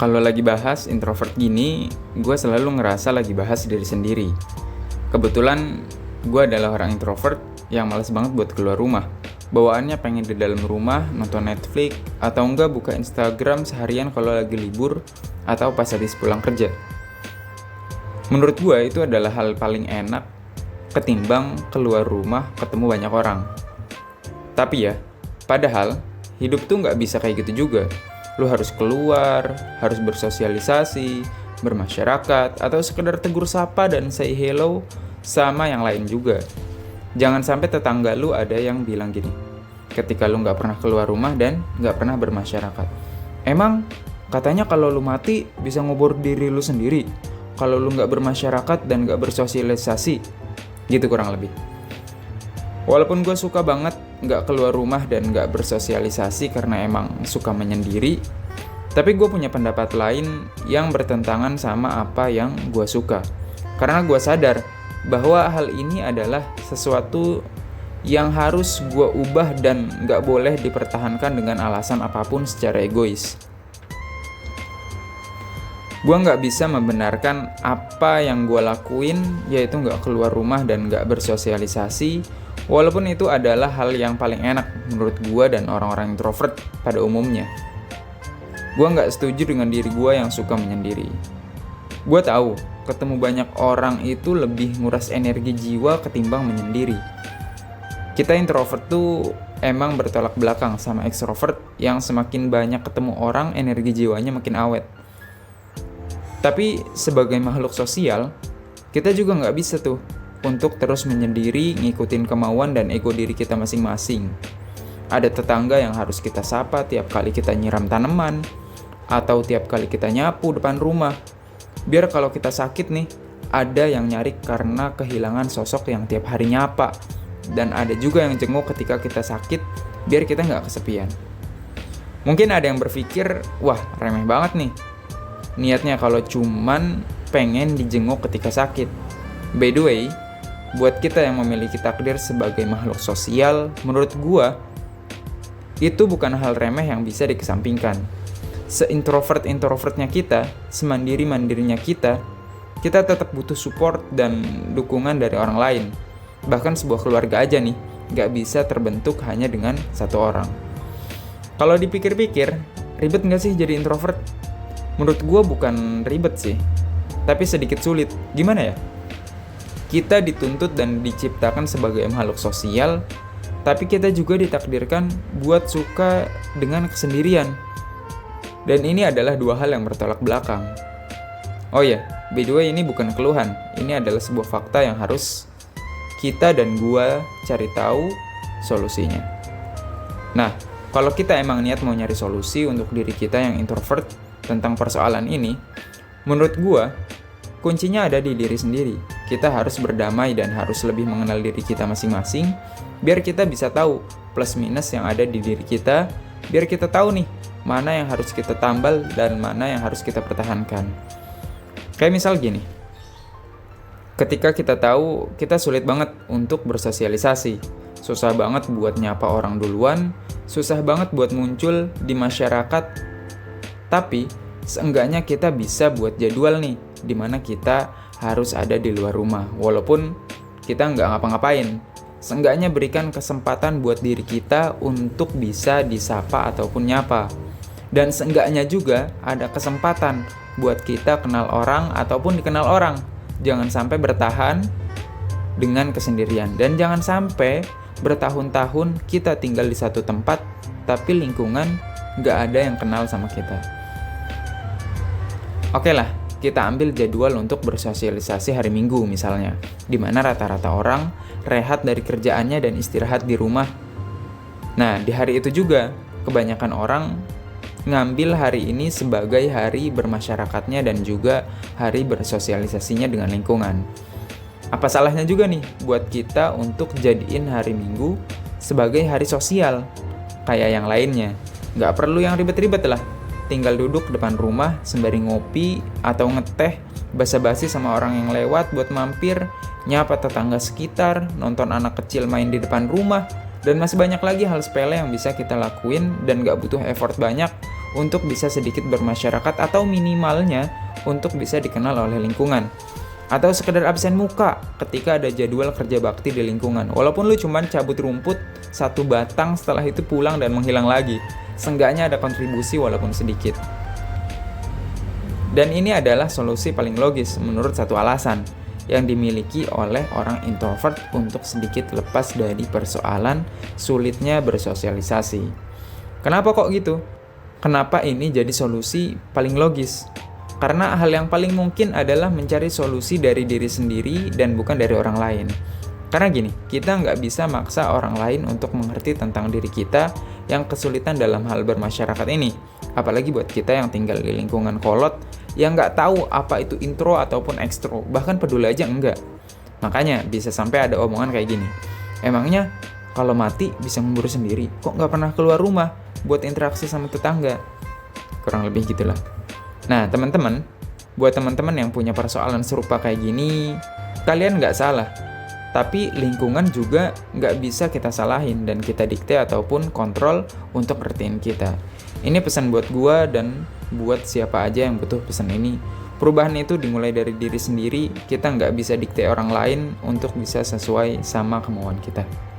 Kalau lagi bahas introvert gini, gue selalu ngerasa lagi bahas diri sendiri. Kebetulan, gue adalah orang introvert yang males banget buat keluar rumah. Bawaannya pengen di dalam rumah, nonton Netflix, atau enggak buka Instagram seharian kalau lagi libur, atau pas habis pulang kerja. Menurut gue itu adalah hal paling enak ketimbang keluar rumah ketemu banyak orang. Tapi ya, padahal hidup tuh nggak bisa kayak gitu juga. Lu harus keluar, harus bersosialisasi, bermasyarakat, atau sekedar tegur sapa dan say hello sama yang lain juga. Jangan sampai tetangga lu ada yang bilang gini, ketika lu nggak pernah keluar rumah dan nggak pernah bermasyarakat. Emang katanya kalau lu mati bisa ngubur diri lu sendiri, kalau lu nggak bermasyarakat dan nggak bersosialisasi, gitu kurang lebih. Walaupun gue suka banget nggak keluar rumah dan nggak bersosialisasi karena emang suka menyendiri, tapi gue punya pendapat lain yang bertentangan sama apa yang gue suka. Karena gue sadar bahwa hal ini adalah sesuatu yang harus gue ubah dan nggak boleh dipertahankan dengan alasan apapun secara egois. Gue nggak bisa membenarkan apa yang gue lakuin, yaitu nggak keluar rumah dan nggak bersosialisasi, walaupun itu adalah hal yang paling enak menurut gue dan orang-orang introvert pada umumnya. Gue nggak setuju dengan diri gue yang suka menyendiri. Gue tahu, ketemu banyak orang itu lebih nguras energi jiwa ketimbang menyendiri. Kita introvert tuh emang bertolak belakang sama extrovert yang semakin banyak ketemu orang, energi jiwanya makin awet. Tapi sebagai makhluk sosial, kita juga nggak bisa tuh untuk terus menyendiri, ngikutin kemauan dan ego diri kita masing-masing. Ada tetangga yang harus kita sapa tiap kali kita nyiram tanaman, atau tiap kali kita nyapu depan rumah. Biar kalau kita sakit nih, ada yang nyari karena kehilangan sosok yang tiap hari nyapa. Dan ada juga yang jenguk ketika kita sakit, biar kita nggak kesepian. Mungkin ada yang berpikir, wah remeh banget nih. Niatnya kalau cuman pengen dijenguk ketika sakit. By the way, buat kita yang memiliki takdir sebagai makhluk sosial, menurut gua, itu bukan hal remeh yang bisa dikesampingkan. Se-introvert-introvertnya kita, semandiri-mandirinya kita tetap butuh support dan dukungan dari orang lain. Bahkan sebuah keluarga aja nih, gak bisa terbentuk hanya dengan satu orang. Kalau dipikir-pikir, ribet gak sih jadi introvert? Menurut gue bukan ribet sih, tapi sedikit sulit. Gimana ya? Kita dituntut dan diciptakan sebagai makhluk sosial, tapi kita juga ditakdirkan buat suka dengan kesendirian. Dan ini adalah dua hal yang bertolak belakang. Oh ya, by the way ini bukan keluhan, ini adalah sebuah fakta yang harus kita dan gue cari tahu solusinya. Nah, kalau kita emang niat mau nyari solusi untuk diri kita yang introvert tentang persoalan ini, menurut gue, kuncinya ada di diri sendiri. Kita harus berdamai dan harus lebih mengenal diri kita masing-masing, biar kita bisa tahu plus minus yang ada di diri kita, biar kita tahu nih, mana yang harus kita tambal dan mana yang harus kita pertahankan. Kayak misal gini, ketika kita tahu kita sulit banget untuk bersosialisasi, susah banget buat nyapa orang duluan, susah banget buat muncul di masyarakat, tapi seenggaknya kita bisa buat jadwal nih, dimana kita harus ada di luar rumah, walaupun kita nggak ngapa-ngapain. Seenggaknya berikan kesempatan buat diri kita untuk bisa disapa ataupun nyapa. Dan seenggaknya juga ada kesempatan buat kita kenal orang ataupun dikenal orang. Jangan sampai bertahan dengan kesendirian. Dan jangan sampai bertahun-tahun kita tinggal di satu tempat, tapi lingkungan nggak ada yang kenal sama kita. Oke lah, kita ambil jadwal untuk bersosialisasi hari Minggu misalnya, di mana rata-rata orang rehat dari kerjaannya dan istirahat di rumah. Nah, di hari itu juga, kebanyakan orang ngambil hari ini sebagai hari bermasyarakatnya dan juga hari bersosialisasinya dengan lingkungan. Apa salahnya juga nih buat kita untuk jadiin hari Minggu sebagai hari sosial, kayak yang lainnya. Nggak perlu yang ribet-ribet lah. Tinggal duduk depan rumah sembari ngopi atau ngeteh, basa-basi sama orang yang lewat buat mampir, nyapa tetangga sekitar, nonton anak kecil main di depan rumah, dan masih banyak lagi hal sepele yang bisa kita lakuin dan gak butuh effort banyak untuk bisa sedikit bermasyarakat atau minimalnya untuk bisa dikenal oleh lingkungan. Atau sekedar absen muka ketika ada jadwal kerja bakti di lingkungan. Walaupun lu cuman cabut rumput 1 batang, setelah itu pulang dan menghilang lagi. Seenggaknya ada kontribusi walaupun sedikit. Dan ini adalah solusi paling logis menurut satu alasan yang dimiliki oleh orang introvert untuk sedikit lepas dari persoalan sulitnya bersosialisasi. Kenapa kok gitu? Kenapa ini jadi solusi paling logis? Karena hal yang paling mungkin adalah mencari solusi dari diri sendiri dan bukan dari orang lain. Karena gini, kita nggak bisa maksa orang lain untuk mengerti tentang diri kita yang kesulitan dalam hal bermasyarakat ini. Apalagi buat kita yang tinggal di lingkungan kolot, yang nggak tahu apa itu intro ataupun ekstro, bahkan peduli aja enggak. Makanya bisa sampai ada omongan kayak gini, emangnya kalau mati bisa ngubur sendiri, kok nggak pernah keluar rumah buat interaksi sama tetangga? Kurang lebih gitulah. Nah teman-teman, buat teman-teman yang punya persoalan serupa kayak gini, kalian nggak salah. Tapi lingkungan juga nggak bisa kita salahin dan kita dikte ataupun kontrol untuk ngertiin kita. Ini pesan buat gua dan buat siapa aja yang butuh pesan ini. Perubahan itu dimulai dari diri sendiri, kita nggak bisa dikte orang lain untuk bisa sesuai sama kemauan kita.